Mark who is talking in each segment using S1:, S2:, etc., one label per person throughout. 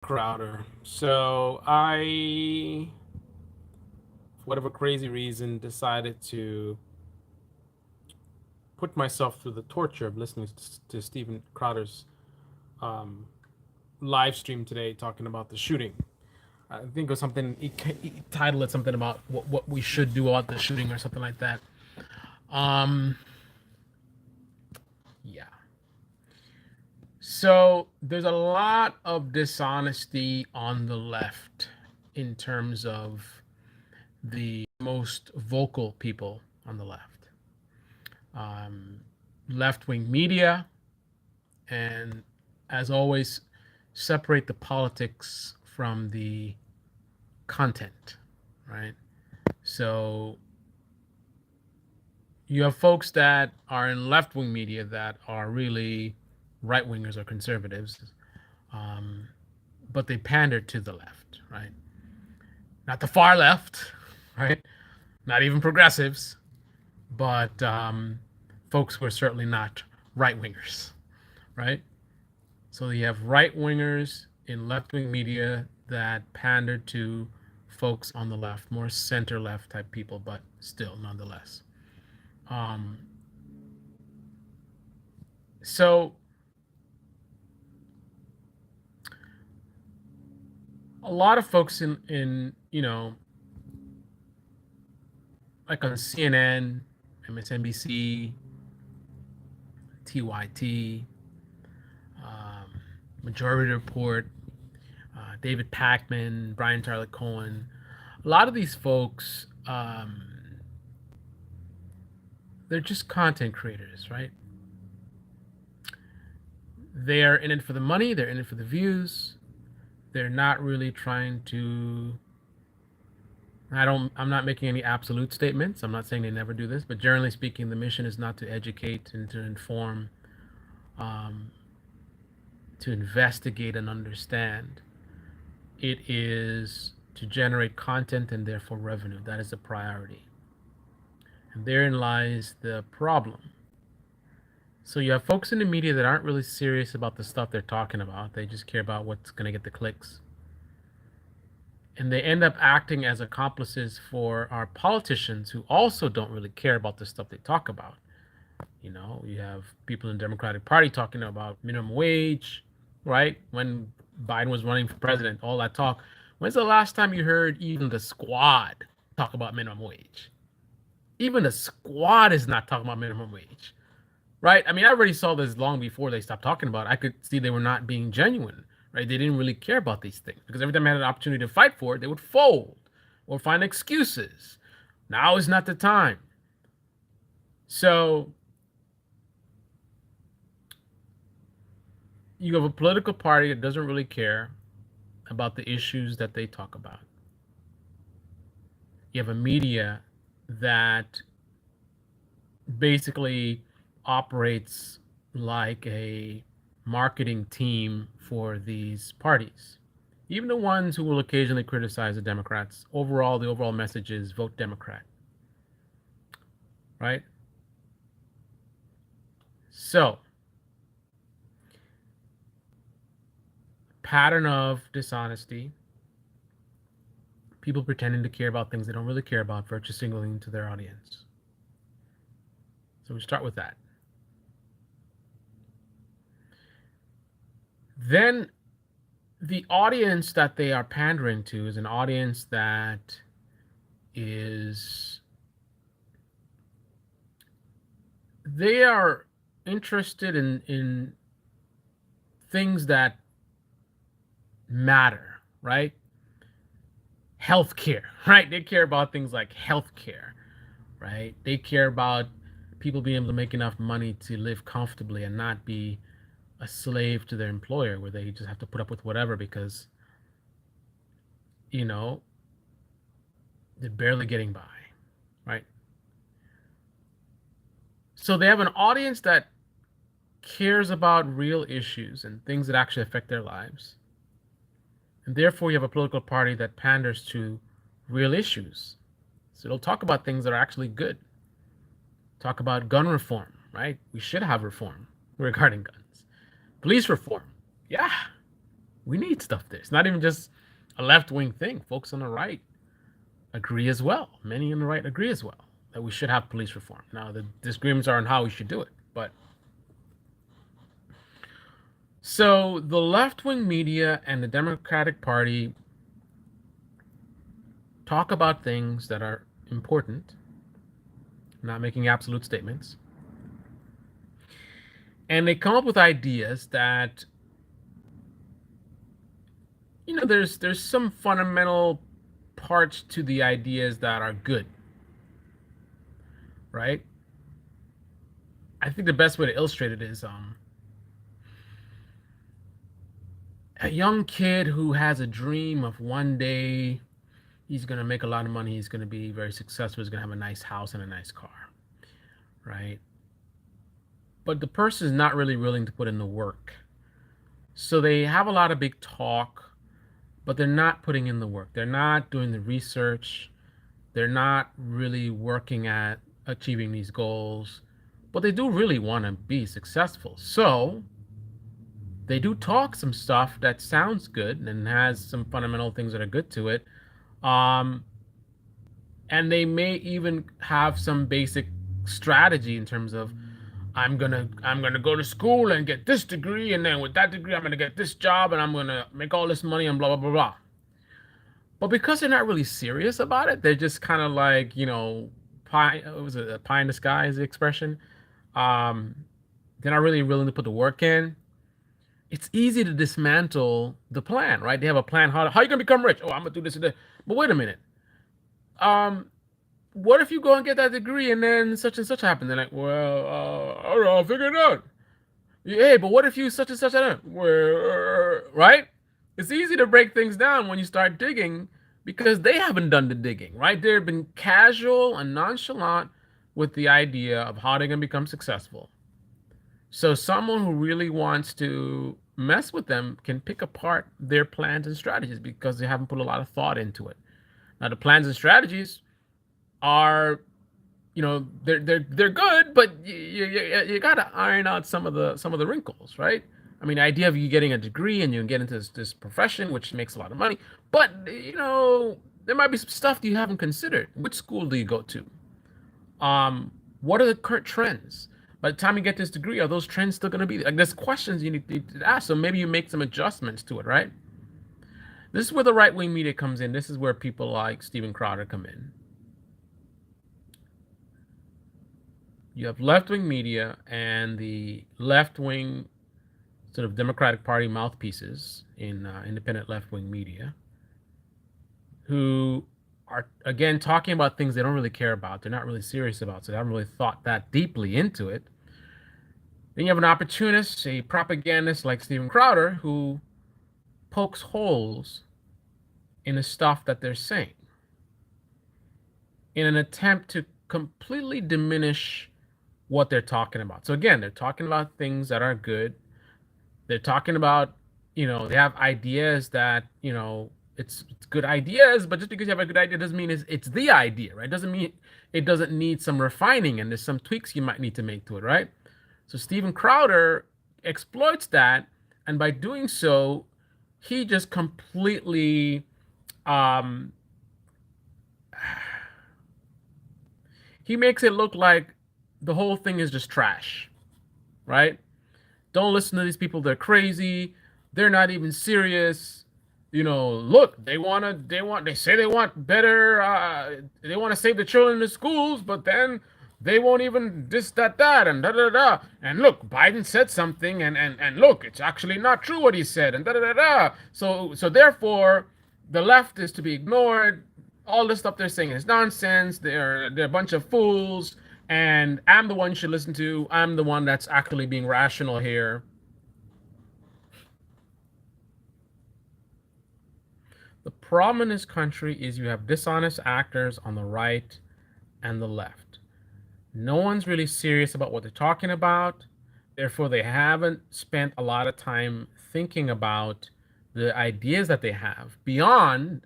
S1: Crowder. So I, for whatever crazy reason, decided to put myself through the torture of listening to Steven Crowder's um, live stream today, talking about the shooting. I think it was something he titled it something about what we should do about the shooting or something like that. Um, yeah. So there's a lot of dishonesty on the left in terms of the most vocal people on the left. Um, Left wing media, and as always, separate the politics from the content, right? So you have folks that are in left wing media that are really right wingers or conservatives, um, but they pander to the left, right? Not the far left, right? Not even progressives, but folks who are certainly not right wingers, right? So you have right wingers in left wing media that pander to folks on the left, more center left type people, but still nonetheless. Um, so a lot of folks in like on CNN, MSNBC, TYT, um, Majority Report, David Pakman, Brian Tyler Cohen. A lot of these folks, they're just content creators, right? They're in it for the money, they're in it for the views. They're not really trying to I'm not making any absolute statements. I'm not saying they never do this, but generally speaking, the mission is not to educate and to inform, um, to investigate and understand. It is to generate content and therefore revenue. That is the priority. And therein lies the problem. So you have folks in the media that aren't really serious about the stuff they're talking about. They just care about what's going to get the clicks. And they end up acting as accomplices for our politicians who also don't really care about the stuff they talk about. You have people in the Democratic Party talking about minimum wage, right? When Biden was running for president, all that talk. When's the last time you heard even the squad talk about minimum wage? Even the squad is not talking about minimum wage, right? I mean, I already saw this long before they stopped talking about it. I could see they were not being genuine, right? They didn't really care about these things because every time they had an opportunity to fight for it, they would fold or find excuses. Now is not the time. So you have a political party that doesn't really care about the issues that they talk about. You have a media that basically operates like a marketing team for these parties. Even the ones who will occasionally criticize the Democrats, overall, the overall message is vote Democrat, right? So, pattern of dishonesty, people pretending to care about things they don't really care about, virtue signaling to their audience. So we start with that. Then the audience that they are pandering to is an audience that is they are interested in things that matter, right? Healthcare, right? They care about things like healthcare, right? They care about people being able to make enough money to live comfortably and not be a slave to their employer where they just have to put up with whatever because you know they're barely getting by, right? So they have an audience that cares about real issues and things that actually affect their lives. And therefore, you have a political party that panders to real issues. So they'll talk about things that are actually good. Talk about gun reform, right? We should have reform regarding guns. Police reform. Yeah. We need stuff there. It's not even just a left wing thing. Folks on the right agree as well. Many on the right agree as well that we should have police reform. Now, the disagreements are on how we should do it. But so the left wing media and the Democratic Party talk about things that are important, not making absolute statements. And they come up with ideas that, there's some fundamental parts to the ideas that are good, right? I think the best way to illustrate it is a young kid who has a dream of one day he's going to make a lot of money, he's going to be very successful, he's going to have a nice house and a nice car, right? But the person is not really willing to put in the work. So they have a lot of big talk, but they're not putting in the work. They're not doing the research. They're not really working at achieving these goals, but they do really want to be successful. So they do talk some stuff that sounds good and has some fundamental things that are good to it. And they may even have some basic strategy in terms of I'm gonna go to school and get this degree, and then with that degree I'm gonna get this job, and I'm gonna make all this money and blah blah blah blah. But because they're not really serious about it, they're just kind of like, pie. Was it a pie in the sky is the expression? Um, they're not really willing to put the work in. It's easy to dismantle the plan, right? They have a plan. How are you gonna become rich? Oh, I'm gonna do this and that. But wait a minute. Um, what if you go and get that degree and then such and such happens? They're like, well, I don't know, I'll figure it out. Hey, but what if you such and such happen? Well, right? It's easy to break things down when you start digging because they haven't done the digging, right? They've been casual and nonchalant with the idea of how they're going to become successful. So someone who really wants to mess with them can pick apart their plans and strategies because they haven't put a lot of thought into it. Now, the plans and strategies are, they're good, but you got to iron out some of the wrinkles, right? I mean, the idea of you getting a degree and you can get into this profession, which makes a lot of money, but there might be some stuff that you haven't considered. Which school do you go to? What are the current trends? By the time you get this degree, are those trends still going to be like? There's questions you need to ask, so maybe you make some adjustments to it, right? This is where the right wing media comes in. This is where people like Steven Crowder come in. You have left wing media and the left wing sort of Democratic Party mouthpieces in independent left wing media who are, again, talking about things they don't really care about. They're not really serious about, so they haven't really thought that deeply into it. Then you have an opportunist, a propagandist like Steven Crowder, who pokes holes in the stuff that they're saying in an attempt to completely diminish what they're talking about. So again, they're talking about things that are good. They're talking about, they have ideas that, it's good ideas, but just because you have a good idea doesn't mean it's the idea, right? Doesn't mean it doesn't need some refining and there's some tweaks you might need to make to it, right? So Steven Crowder exploits that, and by doing so, he just completely he makes it look like the whole thing is just trash, right? Don't listen to these people, they're crazy, they're not even serious. Look, they say they want better, they want to save the children in the schools, but then they won't even this, that, and da da da. And look, Biden said something, and look, it's actually not true what he said, and da da da da. So therefore, the left is to be ignored. All this stuff they're saying is nonsense. They're a bunch of fools, and I'm the one you should listen to. I'm the one that's actually being rational here. The problem in this country is you have dishonest actors on the right and the left. No one's really serious about what they're talking about. Therefore, they haven't spent a lot of time thinking about the ideas that they have beyond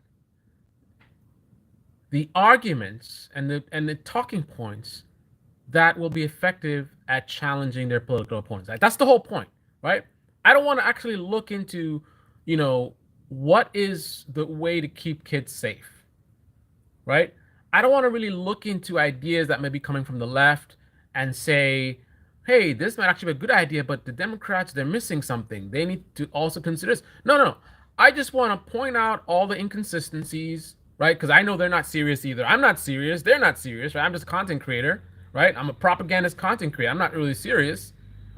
S1: the arguments and the talking points that will be effective at challenging their political opponents. That's the whole point, right? I don't want to actually look into you know, what is the way to keep kids safe, right? I don't want to really look into ideas that may be coming from the left and say, hey, this might actually be a good idea, but the Democrats, they're missing something. They need to also consider this. No, no. I just want to point out all the inconsistencies, right? Because I know they're not serious either. I'm not serious. They're not serious, right? I'm just a content creator, right? I'm a propagandist content creator. I'm not really serious.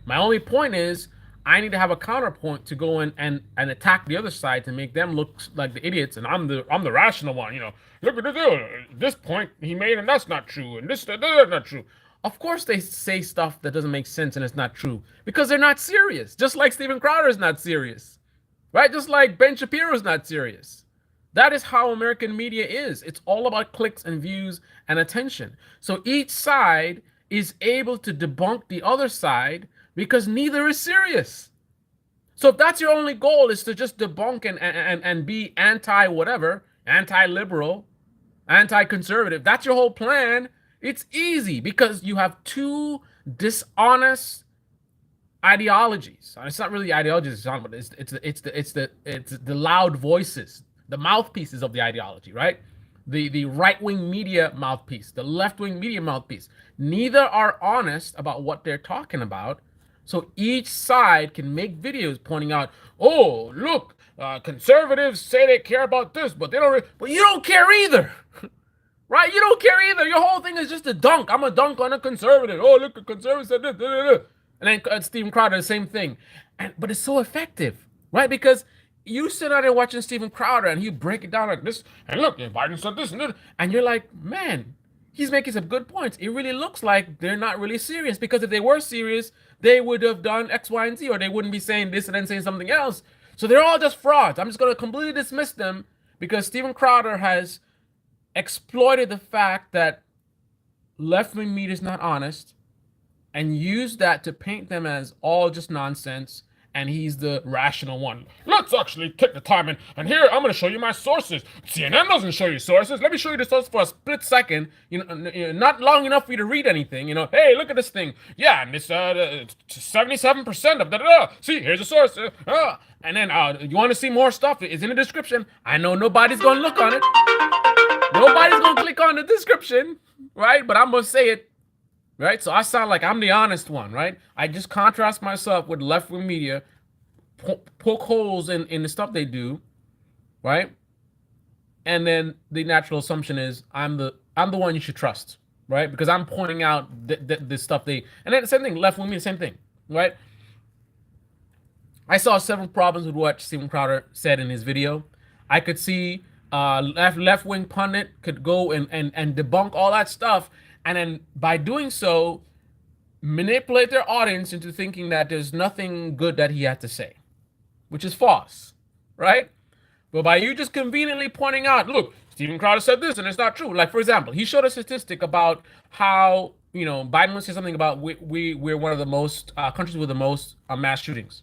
S1: My only point is I need to have a counterpoint to go in and attack the other side to make them look like the idiots, and I'm the rational one. Look at this point he made, and that's not true, and that's not true. Of course, they say stuff that doesn't make sense and it's not true because they're not serious. Just like Steven Crowder is not serious, right? Just like Ben Shapiro is not serious. That is how American media is. It's all about clicks and views and attention. So each side is able to debunk the other side because neither is serious. So if that's your only goal is to just debunk and be anti whatever, anti-liberal, anti-conservative, that's your whole plan, it's easy because you have two dishonest ideologies. It's not really ideologies, but it's the loud voices, the mouthpieces of the ideology, right? The right-wing media mouthpiece, the left-wing media mouthpiece. Neither are honest about what they're talking about. So each side can make videos pointing out, oh, look, conservatives say they care about this, but they don't. But you don't care either, right? You don't care either. Your whole thing is just a dunk. I'm a dunk on a conservative. Oh, look, a conservative said this. And then Steven Crowder, the same thing. But it's so effective, right? Because you sit out there watching Steven Crowder and he break it down like this. And look, Biden said this and this. And you're like, man, he's making some good points. It really looks like they're not really serious, because if they were serious, they would have done X, Y, and Z, or they wouldn't be saying this and then saying something else. So they're all just frauds. I'm just going to completely dismiss them because Steven Crowder has exploited the fact that left-wing media is not honest and used that to paint them as all just nonsense, and he's the rational one. Let's actually take the time and here I'm going to show you my sources. CNN doesn't show you sources. Let me show you the source for a split second. Not long enough for you to read anything. Hey, look at this thing. Yeah, and it's 77% of da. See, here's a source. And then you want to see more stuff? It's in the description. I know nobody's going to look on it. Nobody's going to click on the description, right? But I'm going to say it. Right, so I sound like I'm the honest one, right? I just contrast myself with left-wing media, poke holes in the stuff they do, right? And then the natural assumption is I'm the one you should trust, right? Because I'm pointing out the stuff they, and then the same thing, left-wing media, same thing, right? I saw several problems with what Steven Crowder said in his video. I could see left-wing pundit could go and debunk all that stuff, and then by doing so, manipulate their audience into thinking that there's nothing good that he had to say, which is false, right? But by you just conveniently pointing out, look, Steven Crowder said this and it's not true. Like, for example, he showed a statistic about how, Biden would say something about we're one of the most countries with the most mass shootings.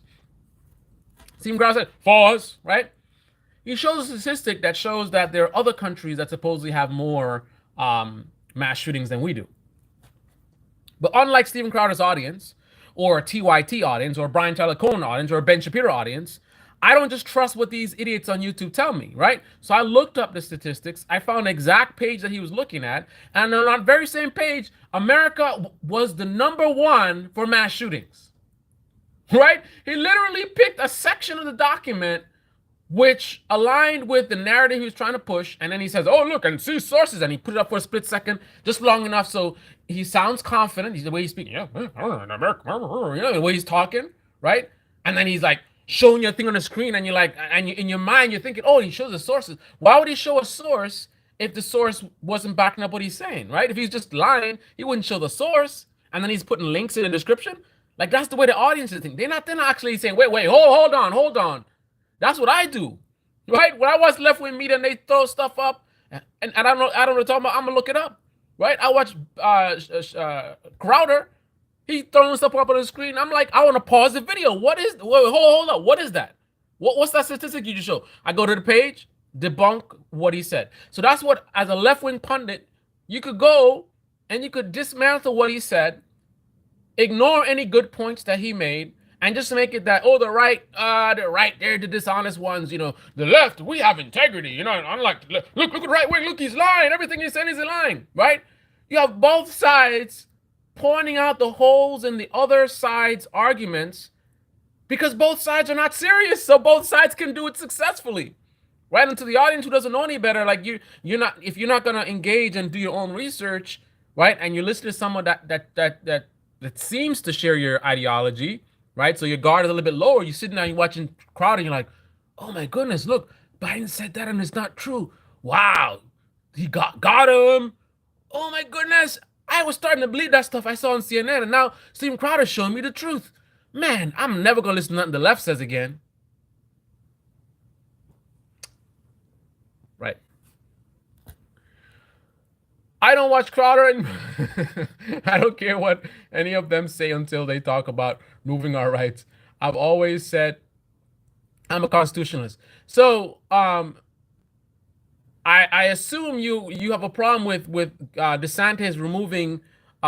S1: Steven Crowder said, false, right? He shows a statistic that shows that there are other countries that supposedly have more mass shootings than we do. But unlike Steven Crowder's audience, or a TYT audience, or Brian Tyler Cohen audience, or a Ben Shapiro audience, I don't just trust what these idiots on YouTube tell me, right? So I looked up the statistics. I found the exact page that he was looking at. And on that very same page, America was the #1 for mass shootings, right? He literally picked a section of the document which aligned with the narrative he was trying to push, and then he says, oh, look, and see sources, and he put it up for a split second, just long enough so he sounds confident. He's the way he's speaking, the way he's talking, right? And then he's like showing you a thing on the screen, and you're like, and in your mind, you're thinking, oh, he shows the sources. Why would he show a source if the source wasn't backing up what he's saying, right? If he's just lying, he wouldn't show the source, and then he's putting links in the description. Like, that's the way the audience is thinking. They're not actually saying, wait, hold on. That's what I do, right? When I watch left-wing media and they throw stuff up, and I don't know what I'm talking about, I'm gonna look it up, right? I watch Crowder, he throwing stuff up on the screen. I'm like, I want to pause the video. Hold up, what is that? What's that statistic you just showed? I go to the page, debunk what he said. So that's what, as a left-wing pundit, you could go and you could dismantle what he said, ignore any good points that he made, And just to make it that, oh, the right, they're the dishonest ones. The left, we have integrity. Unlike look at the right wing. Look, he's lying. Everything he's saying is lying, right? You have both sides pointing out the holes in the other side's arguments because both sides are not serious, so both sides can do it successfully, right? And to the audience who doesn't know any better, like if you're not gonna engage and do your own research, right? And you listen to someone that seems to share your ideology, right? So your guard is a little bit lower. You're sitting there, you're watching crowd, and you're like, oh my goodness, look, Biden said that and it's not true. Wow, he got him. Oh my goodness, I was starting to believe that stuff I saw on CNN, and now Steven Crowder's showing me the truth. Man, I'm never gonna listen to nothing the left says again. Right. I don't watch Crowder, and I don't care what any of them say until they talk about moving our rights. I've always said I'm a constitutionalist. So I assume you have a problem with DeSantis removing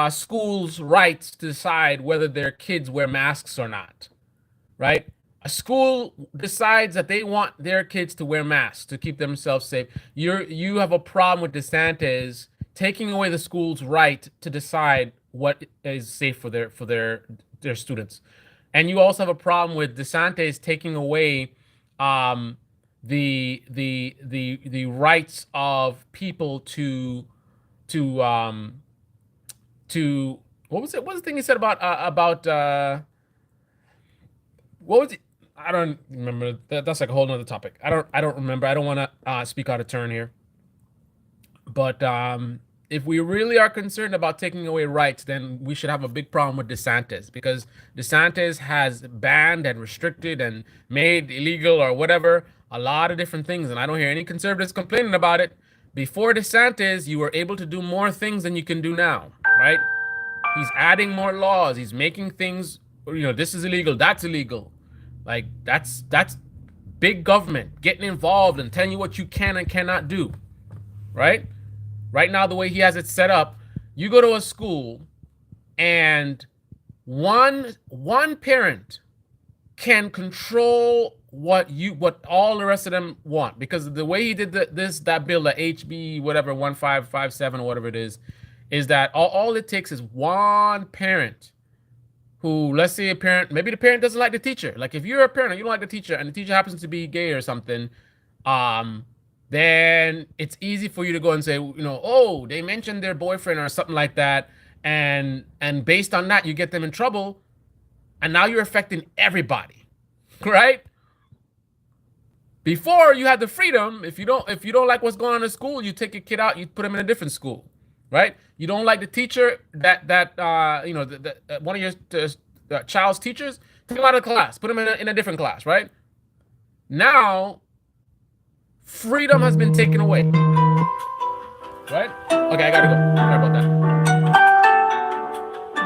S1: schools' rights to decide whether their kids wear masks or not, right? A school decides that they want their kids to wear masks to keep themselves safe. You have a problem with DeSantis taking away the school's right to decide what is safe for their students, and you also have a problem with DeSantis taking away the rights of people to what was it? What was the thing he said about what was it? I don't remember. That's like a whole nother topic. I don't remember. I don't want to speak out of turn here. But if we really are concerned about taking away rights, then we should have a big problem with DeSantis, because DeSantis has banned and restricted and made illegal or whatever a lot of different things, and I don't hear any conservatives complaining about it. Before DeSantis, you were able to do more things than you can do now, right? He's adding more laws. He's making things, this is illegal, that's illegal. Like, that's big government getting involved and telling you what you can and cannot do, right? Right now, the way he has it set up, you go to a school and one parent can control what all the rest of them want, because the way he did that bill, the HB whatever 1557 or whatever it is that all it takes is one parent who, let's say maybe the parent doesn't like the teacher. Like, if you're a parent and you don't like the teacher and the teacher happens to be gay or something, then it's easy for you to go and say, oh, they mentioned their boyfriend or something like that, and based on that, you get them in trouble, and now you're affecting everybody, right? Before, you had the freedom. If you don't like what's going on in school, you take your kid out, you put him in a different school, right? You don't like the teacher that one of your child's teachers, take him out of class, put him in a different class, right? Now, freedom has been taken away, right? Okay, I gotta go. Sorry about that.